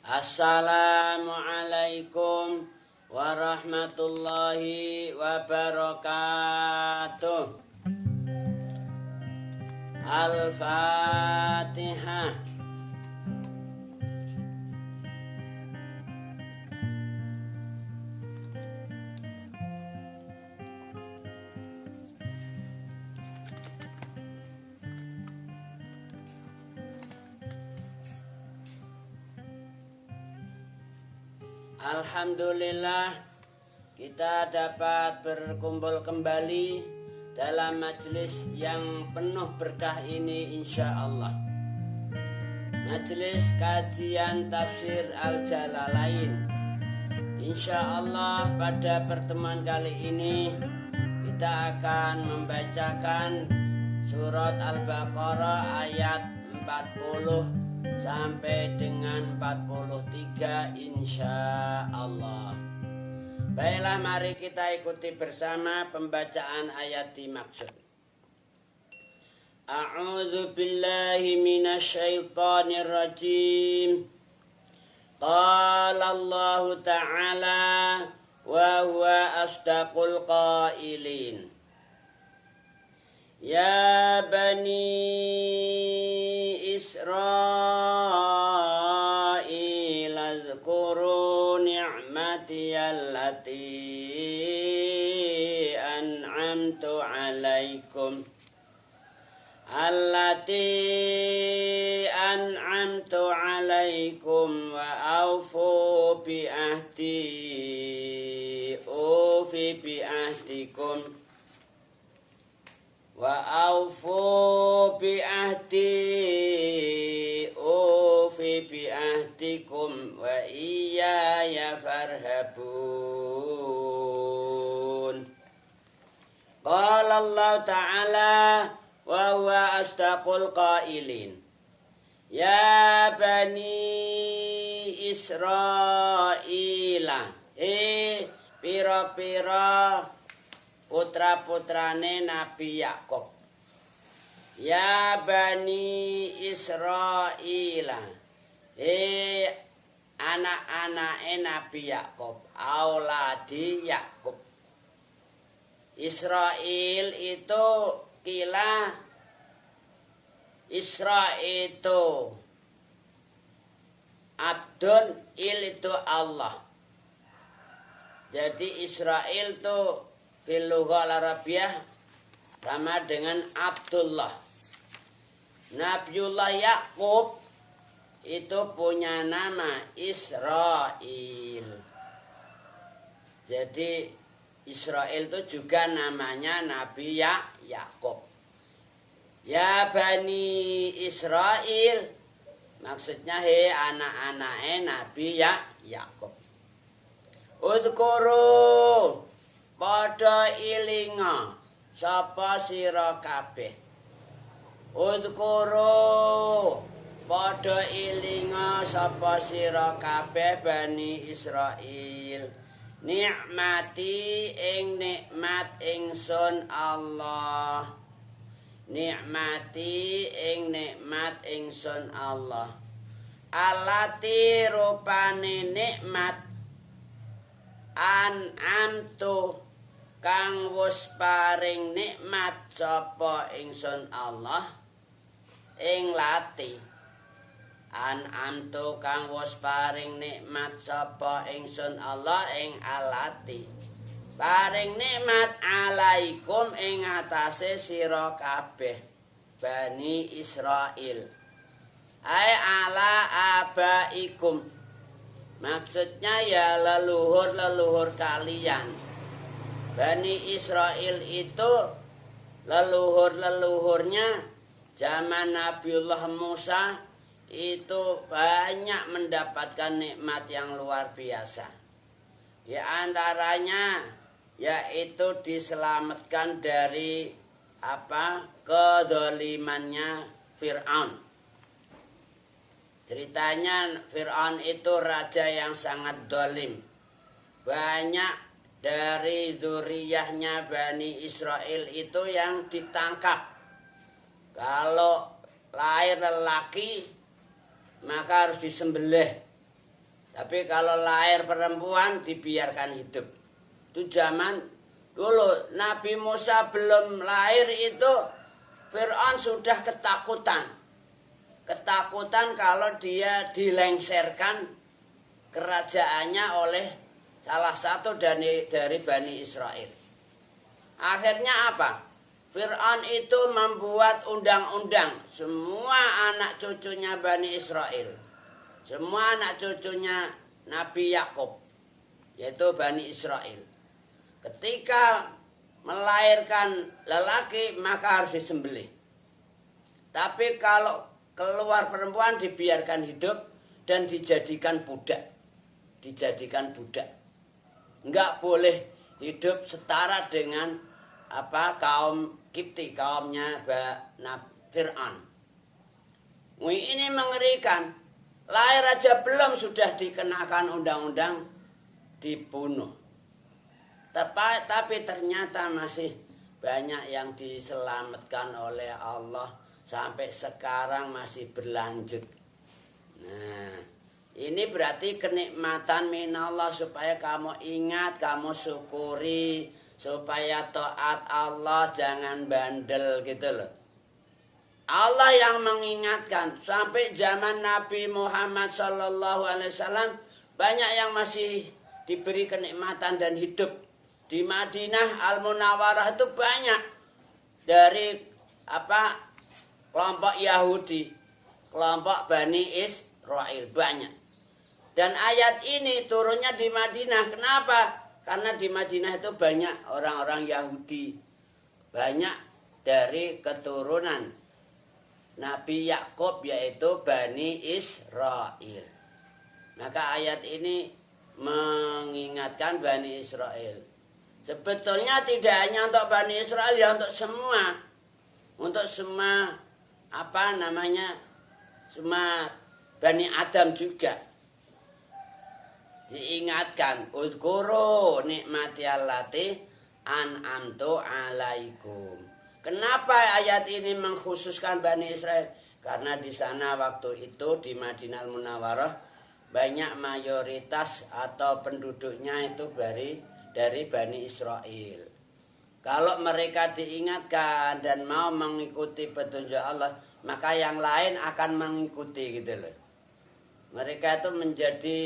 Assalamualaikum warahmatullahi wabarakatuh. Al-Fatihah. Alhamdulillah, kita dapat berkumpul kembali dalam majelis yang penuh berkah ini insyaallah. Majelis kajian tafsir Al-Jalalain. Insyaallah pada pertemuan kali ini kita akan membacakan surat Al-Baqarah ayat 40 sampai dengan 43 insyaallah. Baiklah, mari kita ikuti bersama pembacaan ayat dimaksud. A'udzu billahi minasyaitonir rajim. Qala Allah Ta'ala wa huwa asdaqul qailin. Ya bani Israil azkuru ni'mati allati an'amtu alaikum wa awfu bi ahdi ufi bi ahdikum wa awfu bi ahdi ufi bi ahdikum wa iyaya farhabun. Qala Allah Ta'ala wa huwa asdaqul qailin. Ya bani Israila, pira-pira putra-putrane Nabi Yakub. Ya bani Israila, anak-anake Nabi Yakub, auladi Yakub. Israil itu kila Isra itu Abdun, il itu Allah. Jadi Israel itu fil lughah Arabiyah sama dengan Abdullah. Nabiullah Yakub itu punya nama Israel. Jadi Israel itu juga namanya Nabi Yakub. Ya bani Israel, maksudnya anak-anake Nabi Yakub. Udhkuru, padha ilinga sapa sira kabeh. Udhkuru, padha ilinga sapa sira kabeh bani Israil. Nikmati ing nikmat ingsun Allah. Nikmati ing nikmat ingsun Allah. Alati rupane nikmat an'amtu kang wis paring nikmat sapa ingsun Allah ing lati. An'amtu kang wis paring nikmat sapa ingsun Allah ing alati. Paring nikmat alaikum ing atase sira kabeh bani Israil. Ai ala abaikum. Maksudnya ya leluhur-leluhur kalian. Bani Israil itu leluhur-leluhurnya zaman Nabiullah Musa itu banyak mendapatkan nikmat yang luar biasa. Di antaranya yaitu diselamatkan dari kedolimannya Fir'aun. Ceritanya Fir'aun itu raja yang sangat dolim. Banyak dari dzurriyyahnya Bani Israel itu yang ditangkap. Kalau lahir lelaki maka harus disembelih. Tapi kalau lahir perempuan dibiarkan hidup. Itu zaman dulu Nabi Musa belum lahir itu Fir'aun sudah ketakutan. Ketakutan kalau dia dilengserkan kerajaannya oleh salah satu dari Bani Israel. Akhirnya apa? Fir'aun itu membuat undang-undang semua anak cucunya Bani Israel. Semua anak cucunya Nabi Yakub, yaitu Bani Israel. Ketika melahirkan lelaki maka harus disembelih. Tapi kalau keluar perempuan dibiarkan hidup dan dijadikan budak. Dijadikan budak. Enggak boleh hidup setara dengan kaum Kipti, kaumnya Fir'aun. Ini mengerikan. Lahir aja belum sudah dikenakan undang-undang dibunuh. Tapi ternyata masih banyak yang diselamatkan oleh Allah. Sampai sekarang masih berlanjut. Nah, ini berarti kenikmatan minallah supaya kamu ingat, kamu syukuri. Supaya taat Allah, jangan bandel gitu loh. Allah yang mengingatkan sampai zaman Nabi Muhammad SAW banyak yang masih diberi kenikmatan dan hidup. Di Madinah Al-Munawwarah itu banyak dari kelompok Yahudi, kelompok Bani Israel banyak. Dan ayat ini turunnya di Madinah. Kenapa? Karena di Madinah itu banyak orang-orang Yahudi. Banyak dari keturunan Nabi Yakub, yaitu Bani Israel. Maka ayat ini mengingatkan Bani Israel. Sebetulnya tidak hanya untuk Bani Israel, ya untuk semua. Untuk semua semua Bani Adam juga. Diingatkan, uzkuru nikmati allati an'amtu alaikum. Kenapa ayat ini mengkhususkan Bani Israel? Karena di sana waktu itu di Madinah Munawwarah banyak mayoritas atau penduduknya itu dari Bani Israel. Kalau mereka diingatkan dan mau mengikuti petunjuk Allah, maka yang lain akan mengikuti gitu loh. Mereka itu menjadi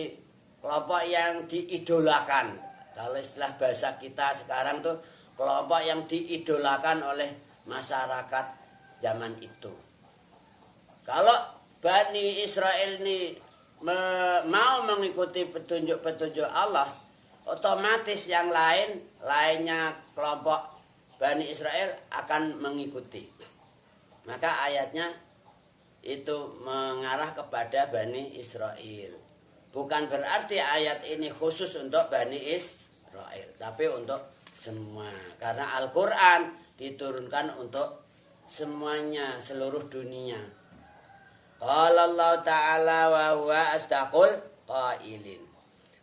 kelompok yang diidolakan. Kalau istilah bahasa kita sekarang tuh kelompok yang diidolakan oleh masyarakat zaman itu. Kalau Bani Israel ini mau mengikuti petunjuk-petunjuk Allah, otomatis yang lainnya kelompok Bani Israel akan mengikuti. Maka ayatnya itu mengarah kepada Bani Israel. Bukan berarti ayat ini khusus untuk Bani Israel, tapi untuk semua. Karena Al-Quran diturunkan untuk semuanya, seluruh dunia. Qala Allah Ta'ala wa huwa asdaqul qailin.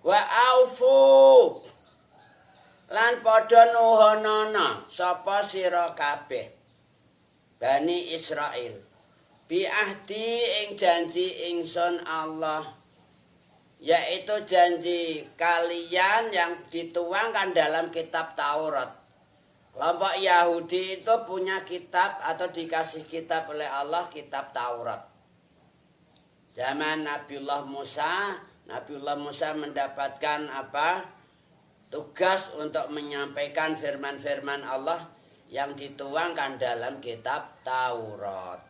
Wa aufu lan padha nuhunana sapa sira kabeh Bani Israel bi ahdi ing janji ingsun Allah, yaitu janji kalian yang dituangkan dalam kitab Taurat. Kelompok Yahudi itu punya kitab atau dikasih kitab oleh Allah, kitab Taurat. Zaman Nabiullah Musa mendapatkan tugas untuk menyampaikan firman-firman Allah yang dituangkan dalam kitab Taurat.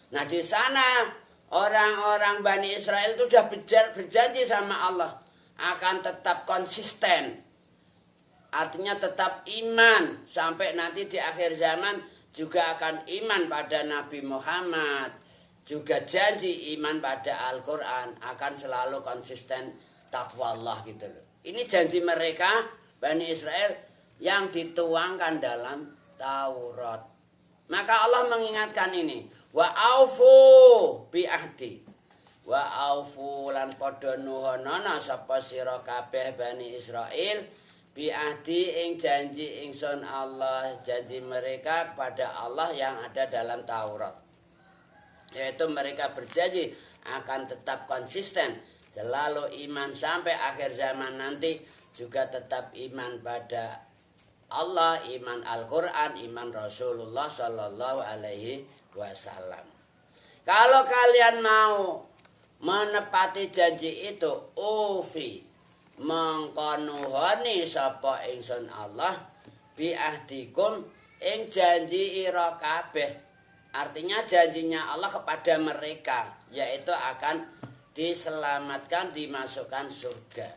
Nah, di sana orang-orang Bani Israel itu sudah berjanji sama Allah akan tetap konsisten. Artinya tetap iman sampai nanti di akhir zaman juga akan iman pada Nabi Muhammad. Juga janji iman pada Al-Quran, akan selalu konsisten takwa Allah gitu loh. Ini janji mereka Bani Israel yang dituangkan dalam Taurat. Maka Allah mengingatkan ini, wa aufu bi ahdi. Wa aufu lan padha nuhunana sapa sira kabeh Bani Israel bi ahdi ing janji ingsun Allah, janji mereka kepada Allah yang ada dalam Taurat. Yaitu mereka berjanji akan tetap konsisten selalu iman sampai akhir zaman nanti, juga tetap iman pada Allah, iman Al-Quran, iman Rasulullah Sallallahu Alaihi Wasallam. Kalau kalian mau menepati janji itu, ufi mengkonuhoni sapa ingsun Allah biahdikum ing janji ira kabeh. Artinya janjinya Allah kepada mereka, yaitu akan diselamatkan, dimasukkan surga.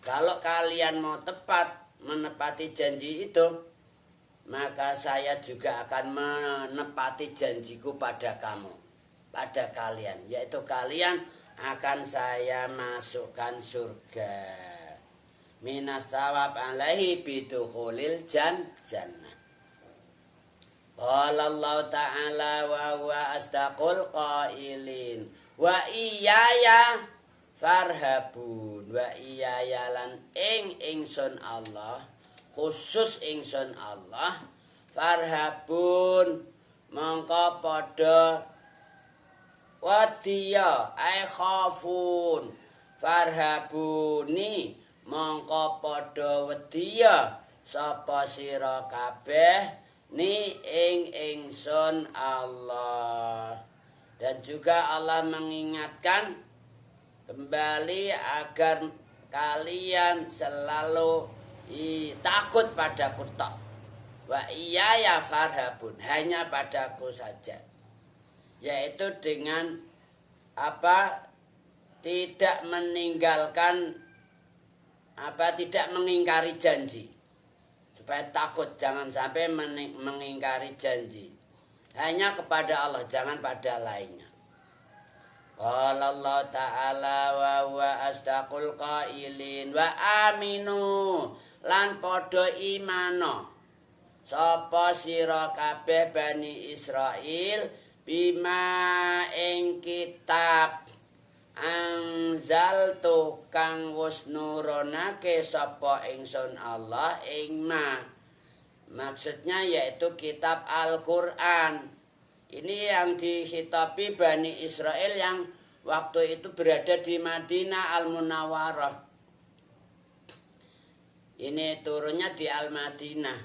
Kalau kalian mau tepat menepati janji itu, maka saya juga akan menepati janjiku pada kamu, pada kalian, yaitu kalian akan saya masukkan surga. Minas thawab alaihi bidukhulil jannah. Qala Allah Ta'ala wa huwa asdaqul qailin wa iyaya farhabun, wa iyaya lan ingsun Allah, khusus ingsun Allah, farhabun mongko padha wadiya ay khafun, farhabuni mongko padha wadiya sapa sira kabeh ni ingsun Allah. Dan juga Allah mengingatkan kembali agar kalian selalu takut padaku tok. Wa iyaya farhabun, hanya padaku saja. Yaitu dengan apa? Tidak meninggalkan apa? Tidak mengingkari janji. Supaya takut, jangan sampai mengingkari janji. Hanya kepada Allah, jangan pada lainnya. Qala Allah Ta'ala wa huwa asdaqul qailin wa aminu lan padha imano sapa sira kabeh Bani Israil bima ing kitab anzaltu kang wis nurunake sapa ingsun Allah ing ma. Maksudnya yaitu kitab Al-Quran. Ini yang dihitabi Bani Israel yang waktu itu berada di Madinah Al-Munawwarah. Ini turunnya di Al-Madinah.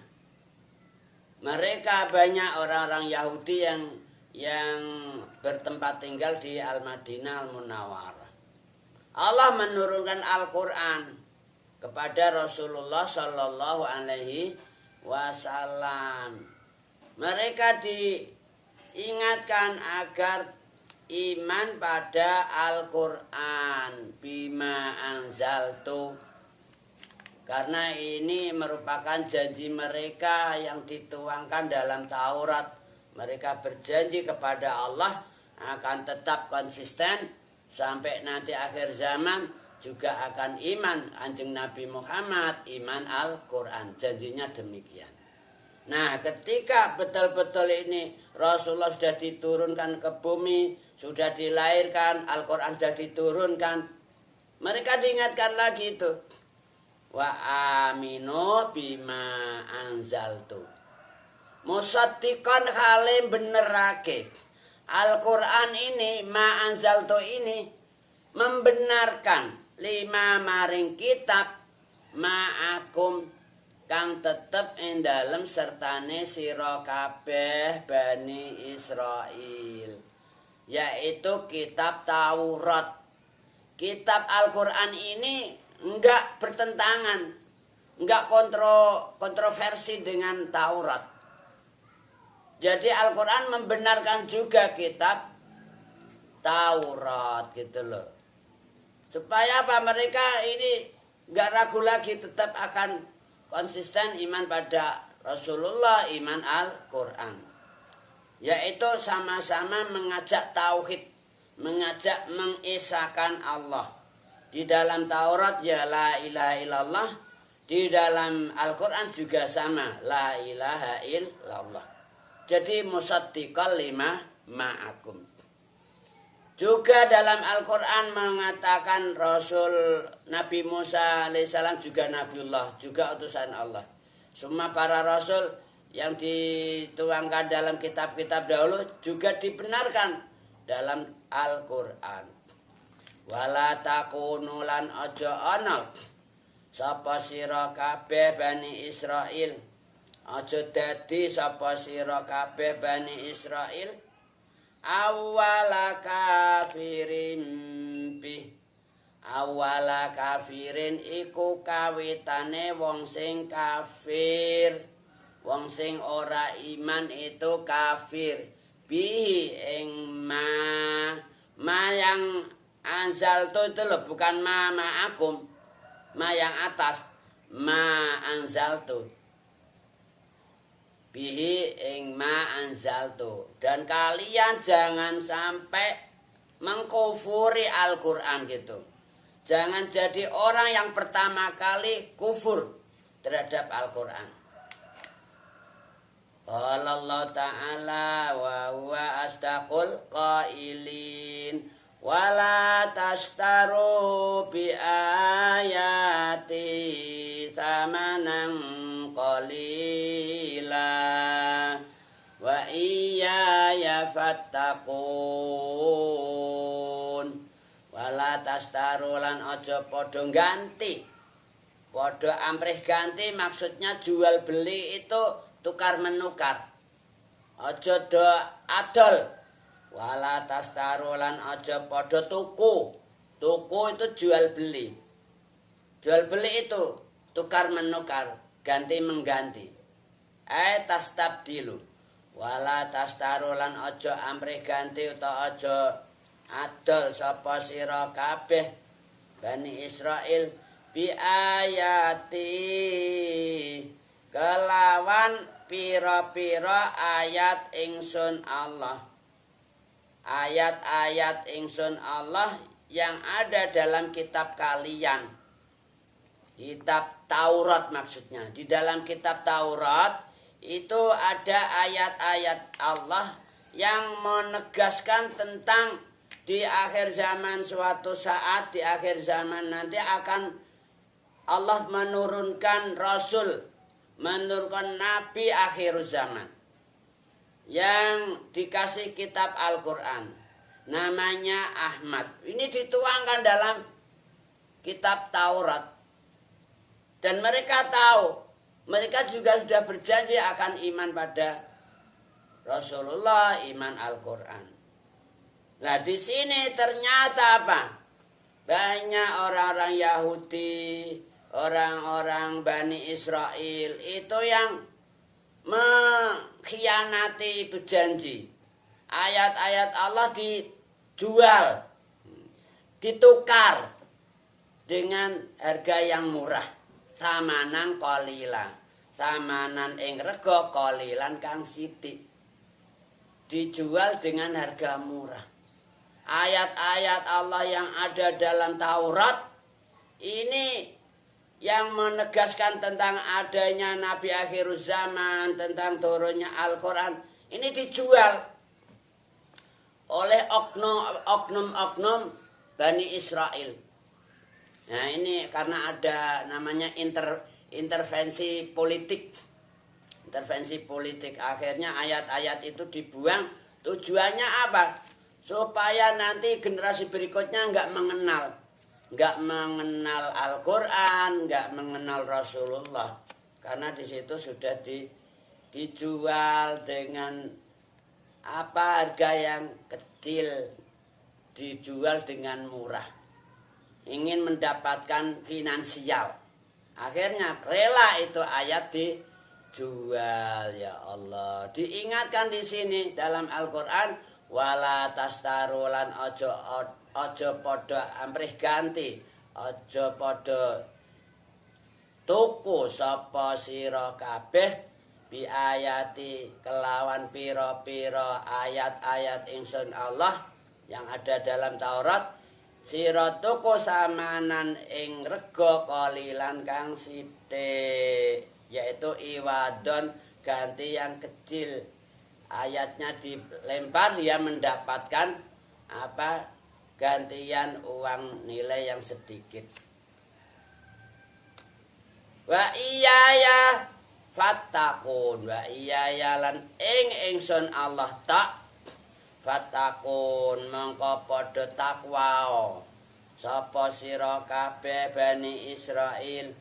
Mereka banyak orang-orang Yahudi yang bertempat tinggal di Al-Madinah Al-Munawwarah. Allah menurunkan Al-Quran kepada Rasulullah Sallallahu Alaihi Wasallam. Mereka diingatkan agar iman pada Al-Quran bima anzaltu, karena ini merupakan janji mereka yang dituangkan dalam Taurat. Mereka berjanji kepada Allah akan tetap konsisten sampai nanti akhir zaman, juga akan iman Kanjeng Nabi Muhammad, iman Al-Quran. Janjinya demikian. Nah, ketika betul-betul ini Rasulullah sudah diturunkan ke bumi, sudah dilahirkan, Al-Quran sudah diturunkan, mereka diingatkan lagi itu. Wa aminu bima anzaltu. Musaddiqan halim benerake. Al-Quran ini, ma anzaltu ini, membenarkan lima maring kitab ma'akum kang tetep ing dalem sertane sira kabeh Bani Israil, yaitu kitab Taurat. Kitab Al-Quran ini enggak bertentangan, enggak kontroversi dengan Taurat. Jadi Al-Quran membenarkan juga kitab Taurat gitu loh. Supaya apa? Mereka ini enggak ragu lagi, tetap akan konsisten iman pada Rasulullah, iman Al-Quran. Yaitu sama-sama mengajak tauhid, mengajak mengesahkan Allah. Di dalam Taurat ya la ilaha illallah, di dalam Al-Quran juga sama, la ilaha illallah. Jadi musaddiqal lima ma'akum. Juga dalam Al-Quran mengatakan Rasul Nabi Musa alaihissalam juga Nabiullah, juga utusan Allah. Semua para Rasul yang dituangkan dalam kitab-kitab dahulu juga dibenarkan dalam Al-Quran. Wala takunu lan aja ana sapa sira kabeh Bani Israil, aja dadi sapa sira kabeh Bani Israil awwala kafirin bi. Awwala kafirin iku kawitane wong sing kafir, wong sing ora iman itu kafir. Bihi ing ma yang anzaltu itu loh, bukan ma ma'akum, ma yang atas, ma anzaltu. Bihi ing ma anzaltu. Dan kalian jangan sampai mengkufuri Al-Quran gitu. Jangan jadi orang yang pertama kali kufur terhadap Al-Quran. Qala Allah Ta'ala wa huwa asdaqul qailin wala tashtaru bi ayati thamanan qalila wa iyaya fattaqun. Wala tastaru lan aja padha ganti, padha amrih ganti, maksudnya jual beli itu tukar menukar, aja do adol. Wala tastaru lan aja padha tuku, tuku itu jual beli, jual beli itu tukar menukar, ganti mengganti. Tastabdilu. Wala tastaru lan aja amrih ganti utawa aja adol sapa sira kabeh Bani Israil bi ayati kelawan pira-pira ayat ingsun Allah, ayat-ayat ingsun Allah yang ada dalam kitab kalian, kitab Taurat maksudnya. Di dalam kitab Taurat itu ada ayat-ayat Allah yang menegaskan tentang di akhir zaman, suatu saat di akhir zaman nanti akan Allah menurunkan Rasul, menurunkan Nabi akhir zaman yang dikasih kitab Al-Quran. Namanya Ahmad. Ini dituangkan dalam kitab Taurat. Dan mereka tahu, mereka juga sudah berjanji akan iman pada Rasulullah, iman Al-Quran. Nah di sini ternyata apa? Banyak orang-orang Yahudi, orang-orang Bani Israel itu yang mengkhianati itu janji. Ayat-ayat Allah dijual, ditukar dengan harga yang murah. Samanan qalila, samanan ing rega qalilan kang sithik. Dijual dengan harga murah. Ayat-ayat Allah yang ada dalam Taurat ini yang menegaskan tentang adanya Nabi akhir zaman, tentang turunnya Al-Quran, ini dijual oleh oknum-oknum Bani Israel. Nah ini karena ada namanya intervensi politik. Intervensi politik, akhirnya ayat-ayat itu dibuang. Tujuannya apa? Supaya nanti generasi berikutnya nggak mengenal Al-Quran, nggak mengenal Rasulullah, karena di situ sudah dijual dengan harga yang kecil, dijual dengan murah, ingin mendapatkan finansial, akhirnya rela itu ayat dijual. Ya Allah, diingatkan di sini dalam Al-Quran, wala tastaru lan aja padha amrih ganti, aja padha tuku sapa sira kabeh bi ayati kelawan pira-pira ayat-ayat ingsun Allah yang ada dalam Taurat, sira tuku samanan ing rega qalilan kang sithik, yaitu iwadon, ganti yang kecil. Ayatnya dilempar, dia mendapatkan apa? Gantian uang nilai yang sedikit. Wa iyaya fattaqun, wa iyaya lan ingsun Allah tak fattaqun mongko padha takwa. sapa sira kabeh Bani Israil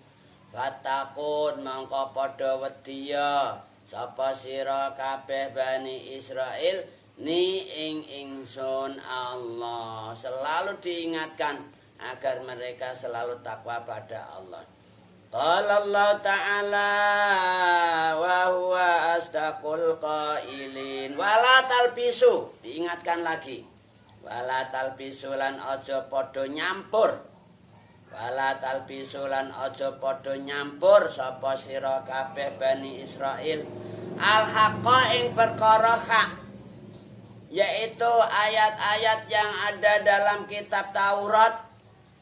fatakun mangko padha wedya sapa sira kabeh Bani Israil ni ingsun Allah. Selalu diingatkan agar mereka selalu takwa pada Allah. Qala Allah Ta'ala wa huwa asdaqul qailin wala talbisu, diingatkan lagi, wala talbisu lan aja padha nyampur, wala talbisu lan aja padha nyampur sapa sira kabeh Bani Israil al haqqa ing perkara hak, yaitu ayat-ayat yang ada dalam kitab Taurat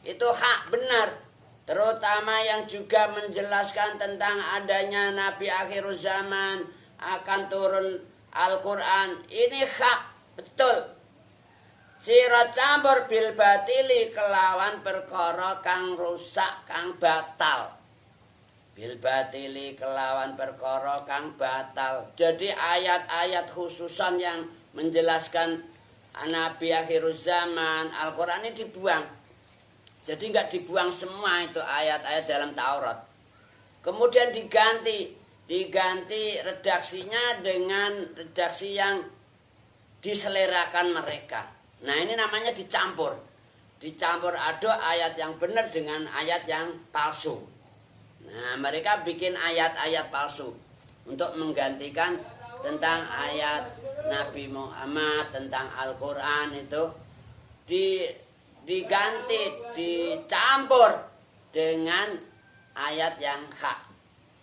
itu hak benar, terutama yang juga menjelaskan tentang adanya Nabi akhir zaman, akan turun Al-Quran. Ini hak, betul. Sira campur bil batili kelawan perkara kang rusak, kang batal. Bil batili kelawan perkara kang batal. Jadi ayat-ayat khususan yang menjelaskan Nabi akhir zaman, Al-Quran ini dibuang. Jadi nggak dibuang semua itu ayat-ayat dalam Taurat. Kemudian diganti redaksinya dengan redaksi yang diselerakan mereka. Nah ini namanya dicampur aduk ayat yang benar dengan ayat yang palsu. Nah mereka bikin ayat-ayat palsu untuk menggantikan tentang ayat Nabi Muhammad, tentang Al-Quran itu diganti, dicampur dengan ayat yang hak.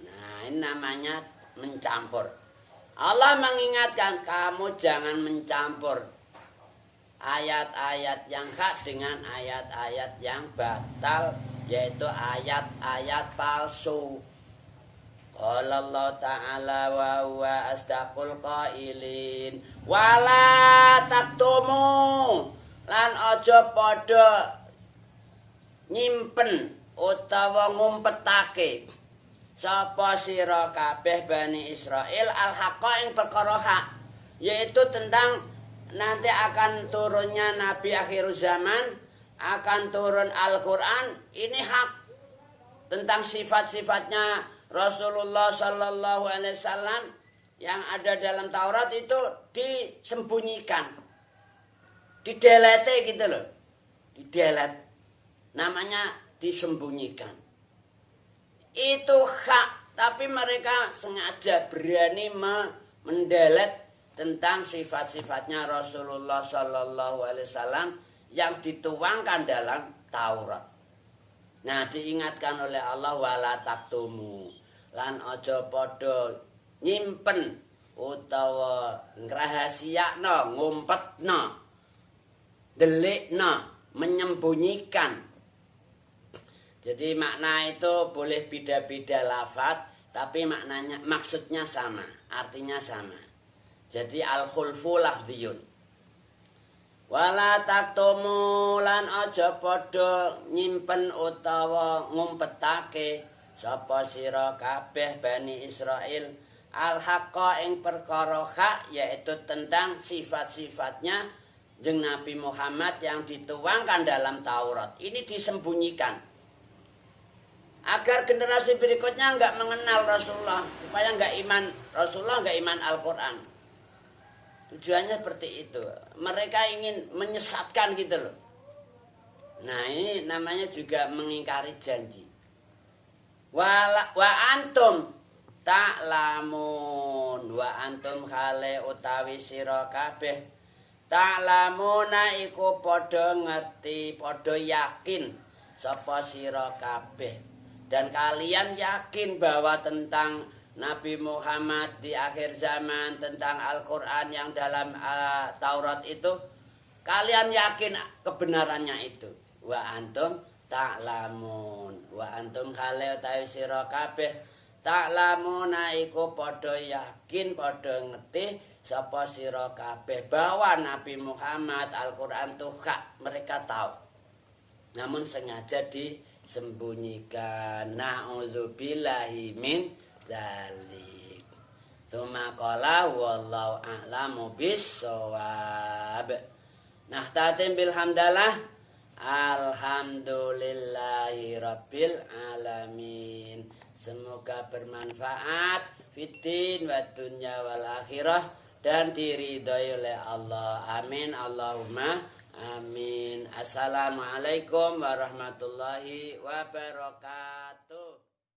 Nah ini namanya mencampur. Allah mengingatkan kamu jangan mencampur ayat-ayat yang hak dengan ayat-ayat yang batal, yaitu ayat-ayat palsu. Qala Allah Ta'ala wa huwa asdaqul qailin wala taktumu lan aja padha nyimpen utawa ngumpetake sapa sira kabeh Bani Israil al-haqqa ing perkara hak, yaitu tentang nanti akan turunnya Nabi akhir zaman, akan turun Al-Quran. Ini hak tentang sifat-sifatnya Rasulullah Sallallahu Alaihi Wasallam yang ada dalam Taurat itu disembunyikan, didelete gitu loh, didelet, namanya disembunyikan. Itu hak, tapi mereka sengaja berani mendelet tentang sifat-sifatnya Rasulullah Sallallahu Alaihi Wasallam yang dituangkan dalam Taurat. Nah diingatkan oleh Allah wala taktumu lan aja padha nyimpen utawa ngrahasiakno, ngumpetno, delikno, menyembunyikan. Jadi makna itu boleh beda-beda lafadz, tapi maknanya maksudnya sama, artinya sama. Jadi al-khulfu lafdiyun. Wala taktumu lan aja padha nyimpen utawa ngumpetake sapa sira kabeh Bani Israil al-haqqa ing perkara hak, yaitu tentang sifat-sifatnya jeung Nabi Muhammad yang dituangkan dalam Taurat. Ini disembunyikan agar generasi berikutnya enggak mengenal Rasulullah, supaya enggak iman Rasulullah, enggak iman Al-Quran. Tujuannya seperti itu. Mereka ingin menyesatkan gitu loh. Nah ini namanya juga mengingkari janji. Wa antum ta'lamun, wa antum khale utawi sira kabeh ta'lamuna iku padha ngerti, padha yakin sapa sira kabeh, dan kalian yakin bahwa tentang Nabi Muhammad di akhir zaman, tentang Al-Quran yang dalam Taurat itu, kalian yakin kebenarannya itu. Wa antum ta'lamun, wa antum khale utawi sira kabeh ta'lamuna iku padha yakin, padha ngerti sapa sira kabeh bahwa Nabi Muhammad Al-Quran itu hak. Mereka tahu, namun sengaja disembunyikan. Na'udzubillahi min dzalik. Tsumma qala wallahu a'lamu bis-shawab. Nah tatim bil hamdalah. Alhamdulillahirabbil alamin. Semoga bermanfaat fiddin wa dunya wal akhirah dan diridhoi oleh Allah. Amin Allahumma amin. Assalamualaikum warahmatullahi wabarakatuh.